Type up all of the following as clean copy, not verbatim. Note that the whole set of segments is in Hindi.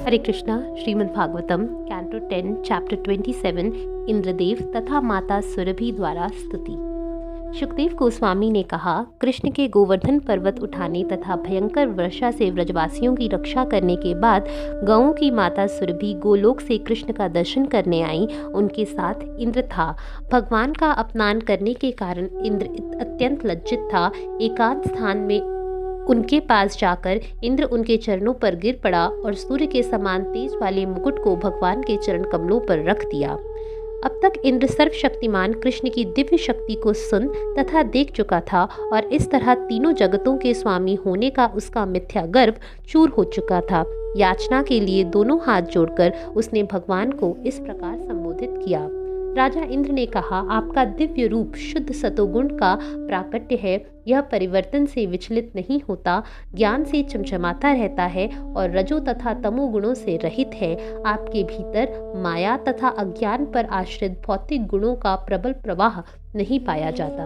हरे कृष्णा। श्रीमद् भागवतम कैंटो 10 चैप्टर 27 इंद्रदेव तथा माता सुरभि द्वारा स्तुति। सुखदेव गोस्वामी ने कहा, कृष्ण के गोवर्धन पर्वत उठाने तथा भयंकर वर्षा से व्रजवासियों की रक्षा करने के बाद गौओं की माता सुरभि गोलोक से कृष्ण का दर्शन करने आई। उनके साथ इंद्र था। भगवान का अपमान करने के कारण इंद्र अत्यंत लज्जित था। एकांत स्थान में उनके पास जाकर इंद्र उनके चरणों पर गिर पड़ा और सूर्य के समान तेज वाले मुकुट को भगवान के चरण कमलों पर रख दिया। अब तक इंद्र सर्वशक्तिमान कृष्ण की दिव्य शक्ति को सुन तथा देख चुका था और इस तरह तीनों जगतों के स्वामी होने का उसका मिथ्या गर्व चूर हो चुका था। याचना के लिए दोनों हाथ जोड़कर उसने भगवान को इस प्रकार संबोधित किया। राजा इंद्र ने कहा, आपका दिव्य रूप शुद्ध सतोगुण का प्राकट्य है। यह परिवर्तन से विचलित नहीं होता, ज्ञान से चमचमाता रहता है और रजो तथा तमो गुणों से रहित है। आपके भीतर माया तथा अज्ञान पर आश्रित भौतिक गुणों का प्रबल प्रवाह नहीं पाया जाता।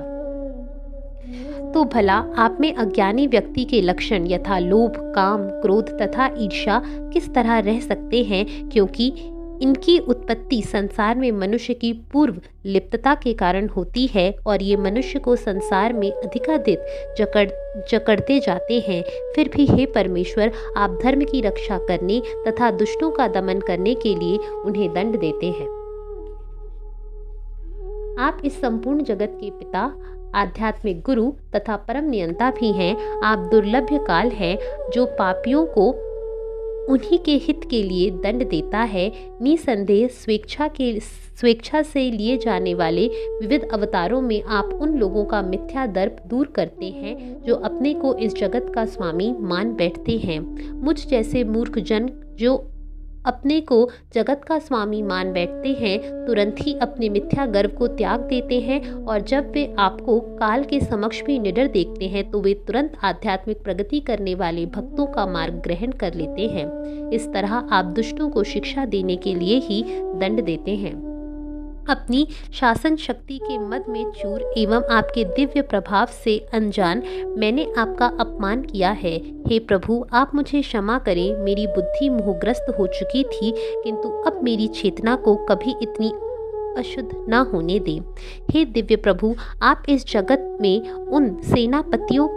तो भला आप में अज्ञानी व्यक्ति के लक्षण यथा लोभ, काम, क्रोध तथा ईर्ष्या किस तरह रह सकते हैं, क्योंकि इनकी उत्पत्ति संसार में मनुष्य की पूर्व लिप्तता के कारण होती है और ये मनुष्य को संसार में अधिकाधिक जकड़ते जाते हैं। फिर भी हे परमेश्वर, आप धर्म की रक्षा करने तथा दुष्टों का दमन करने के लिए उन्हें दंड देते हैं। आप इस संपूर्ण जगत के पिता, आध्यात्मिक गुरु तथा परम नियंता भी हैं। आप दुर्लभ काल हैं जो पापियों को उन्हीं के हित के लिए दंड देता है। निसंदेह स्वेच्छा से लिए जाने वाले विविध अवतारों में आप उन लोगों का मिथ्या दर्प दूर करते हैं जो अपने को इस जगत का स्वामी मान बैठते हैं। मुझ जैसे मूर्ख जन जो अपने को जगत का स्वामी मान बैठते हैं, तुरंत ही अपने मिथ्या गर्व को त्याग देते हैं और जब वे आपको काल के समक्ष भी निडर देखते हैं तो वे तुरंत आध्यात्मिक प्रगति करने वाले भक्तों का मार्ग ग्रहण कर लेते हैं। इस तरह आप दुष्टों को शिक्षा देने के लिए ही दंड देते हैं। अपनी शासन शक्ति के मद में चूर एवं आपके दिव्य प्रभाव से अनजान मैंने आपका अपमान किया है। हे प्रभु, आप मुझे क्षमा करें। मेरी बुद्धि मोहग्रस्त हो चुकी थी, किंतु अब मेरी चेतना को कभी इतनी अशुद्ध न होने दें। हे दिव्य प्रभु, आप इस जगत में उन सेनापतियों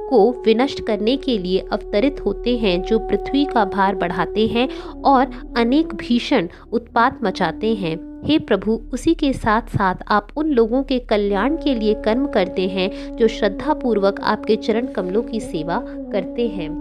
को विनष्ट करने के लिए अवतरित होते हैं जो पृथ्वी का भार बढ़ाते हैं और अनेक भीषण उत्पात मचाते हैं। हे प्रभु, उसी के साथ साथ आप उन लोगों के कल्याण के लिए कर्म करते हैं जो श्रद्धा पूर्वक आपके चरण कमलों की सेवा करते हैं।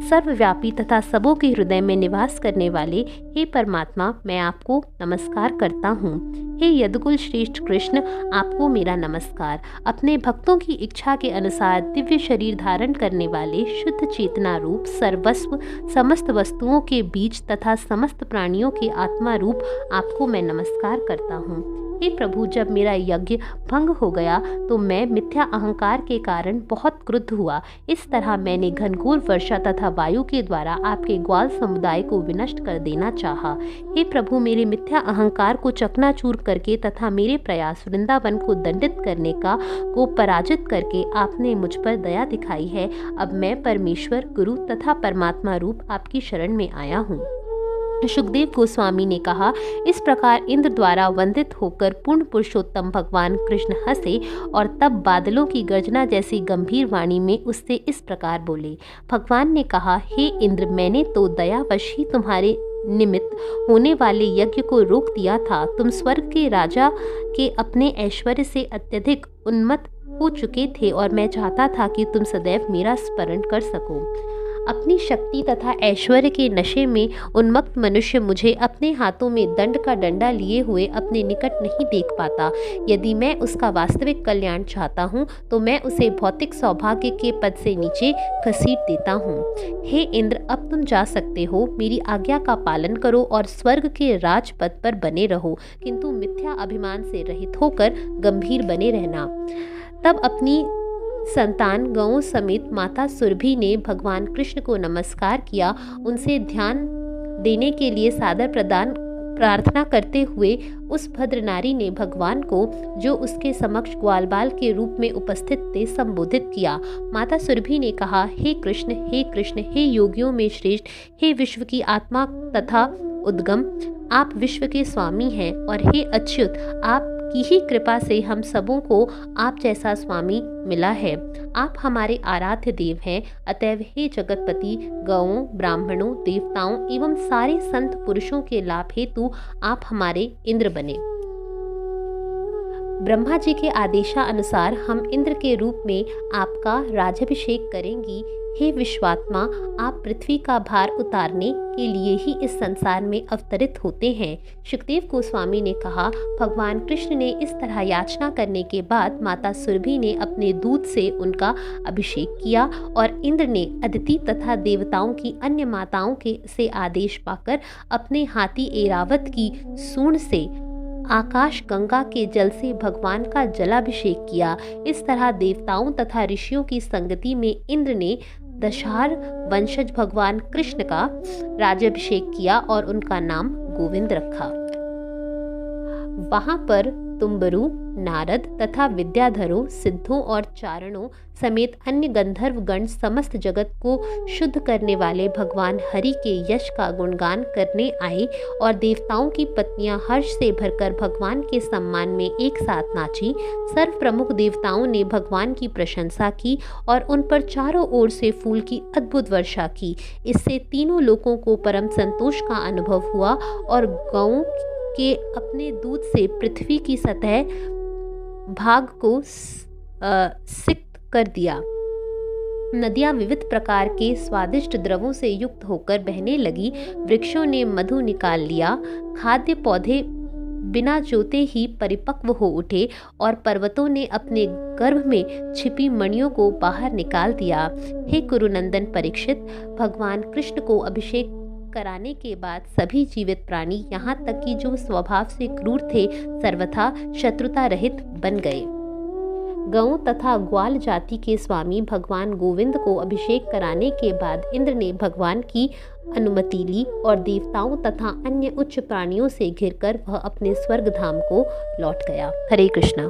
सर्वव्यापी तथा सबों के हृदय में निवास करने वाले हे परमात्मा, मैं आपको नमस्कार करता हूँ। हे यदुकुल श्रेष्ठ कृष्ण, आपको मेरा नमस्कार। अपने भक्तों की इच्छा के अनुसार दिव्य शरीर धारण करने वाले शुद्ध चेतना रूप सर्वस्व, समस्त वस्तुओं के बीज तथा समस्त प्राणियों के आत्मा रूप आपको मैं नमस्कार करता हूँ। हे प्रभु, जब मेरा यज्ञ भंग हो गया तो मैं मिथ्या अहंकार के कारण बहुत क्रुद्ध हुआ। इस तरह मैंने घनघोर वर्षा तथा वायु के द्वारा आपके ग्वाल समुदाय को विनष्ट कर देना चाहा। हे प्रभु, मेरे मिथ्या अहंकार को चकनाचूर करके तथा मेरे प्रयास वृंदावन को दंडित करने को पराजित करके आपने मुझ पर दया दिखाई है। अब मैं परमेश्वर, गुरु तथा परमात्मा रूप आपकी शरण में आया हूँ। सुखदेव गोस्वामी ने कहा, इस प्रकार इंद्र द्वारा वंदित होकर पूर्ण पुरुषोत्तम भगवान कृष्ण हंसे और तब बादलों की गर्जना जैसी गंभीर वाणी में उससे इस प्रकार बोले। भगवान ने कहा, हे इंद्र, मैंने तो दयावश ही तुम्हारे निमित्त होने वाले यज्ञ को रोक दिया था। तुम स्वर्ग के राजा के अपने ऐश्वर्य से अत्यधिक उन्मत्त हो चुके थे और मैं चाहता था कि तुम सदैव मेरा स्मरण कर सको। अपनी शक्ति तथा ऐश्वर्य के नशे में उन्मत्त मनुष्य मुझे अपने हाथों में दंड का डंडा लिए हुए अपने निकट नहीं देख पाता। यदि मैं उसका वास्तविक कल्याण चाहता हूँ तो मैं उसे भौतिक सौभाग्य के पद से नीचे घसीट देता हूँ। हे इंद्र, अब तुम जा सकते हो। मेरी आज्ञा का पालन करो और स्वर्ग के राजपद पर बने रहो, किंतु मिथ्या अभिमान से रहित होकर गंभीर बने रहना। तब अपनी संतान गौओं समेत माता सुरभि ने भगवान कृष्ण को नमस्कार किया। उनसे ध्यान देने के लिए सादर प्रदान प्रार्थना करते हुए उस भद्र नारी ने भगवान को, जो उसके समक्ष ग्वालबाल के रूप में उपस्थित थे, संबोधित किया। माता सुरभि ने कहा, हे कृष्ण, हे योगियों में श्रेष्ठ, हे विश्व की आत्मा तथा उद्गम, आप विश्व के स्वामी हैं, और हे अच्युत, आपकी ही कृपा से हम सबों को आप जैसा स्वामी मिला है। आप हमारे आराध्य देव हैं। अतएव हे जगतपति, गौओं, ब्राह्मणों, देवताओं एवं सारे संत पुरुषों के लाभ हेतु आप हमारे इंद्र बने। ब्रह्मा जी के आदेशानुसार हम इंद्र के रूप में आपका राज्याभिषेक करेंगी। हे विश्वात्मा, आप पृथ्वी का भार उतारने के लिए ही इस संसार में अवतरित होते हैं। शुकदेव गोस्वामी ने कहा, भगवान कृष्ण ने इस तरह याचना करने के बाद माता सुरभि ने अपने दूध से उनका अभिषेक किया और इंद्र ने अदिति तथा देवताओं की अन्य माताओं के से आदेश पाकर अपने हाथी ऐरावत की सूंड से आकाश गंगा के जल से भगवान का जलाभिषेक किया। इस तरह देवताओं तथा ऋषियों की संगति में इंद्र ने दशार वंशज भगवान कृष्ण का राज्याभिषेक किया और उनका नाम गोविंद रखा। वहां पर तुम्बरु, नारद तथा विद्याधरों, सिद्धों और चारणों समेत अन्य गंधर्व गण समस्त जगत को शुद्ध करने वाले भगवान हरि के यश का गुणगान करने आए और देवताओं की पत्नियां हर्ष से भरकर भगवान के सम्मान में एक साथ नाची। सर्व प्रमुख देवताओं ने भगवान की प्रशंसा की और उन पर चारों ओर से फूल की अद्भुत वर्षा की। इससे तीनों लोगों को परम संतोष का अनुभव हुआ और गौओं के अपने दूध से पृथ्वी की सतह भाग को सिक्त कर दिया। नदियां विविध प्रकार के स्वादिष्ट द्रवों से युक्त होकर बहने लगी। वृक्षों ने मधु निकाल लिया। खाद्य पौधे बिना जोते ही परिपक्व हो उठे और पर्वतों ने अपने गर्भ में छिपी मणियों को बाहर निकाल दिया। हे कुरुनंदन परीक्षित, भगवान कृष्ण को अभिषेक कराने के बाद सभी जीवित प्राणी, यहाँ तक कि जो स्वभाव से क्रूर थे, सर्वथा शत्रुता रहित बन गए। गौ तथा ग्वाल जाति के स्वामी भगवान गोविंद को अभिषेक कराने के बाद इंद्र ने भगवान की अनुमति ली और देवताओं तथा अन्य उच्च प्राणियों से घिरकर वह अपने स्वर्ग धाम को लौट गया। हरे कृष्णा।